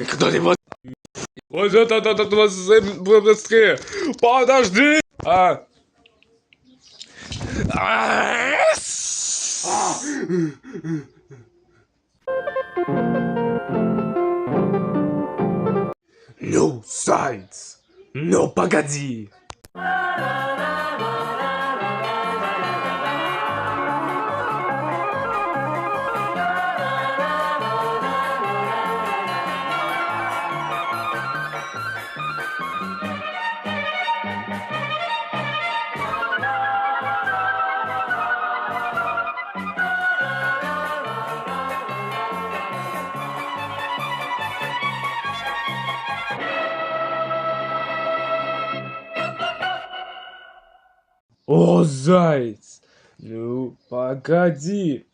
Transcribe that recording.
Кто-нибудь. Вот это быстрее. Подожди. Ну, Сайнс. Ну, погоди. О, заяц! Ну, погоди!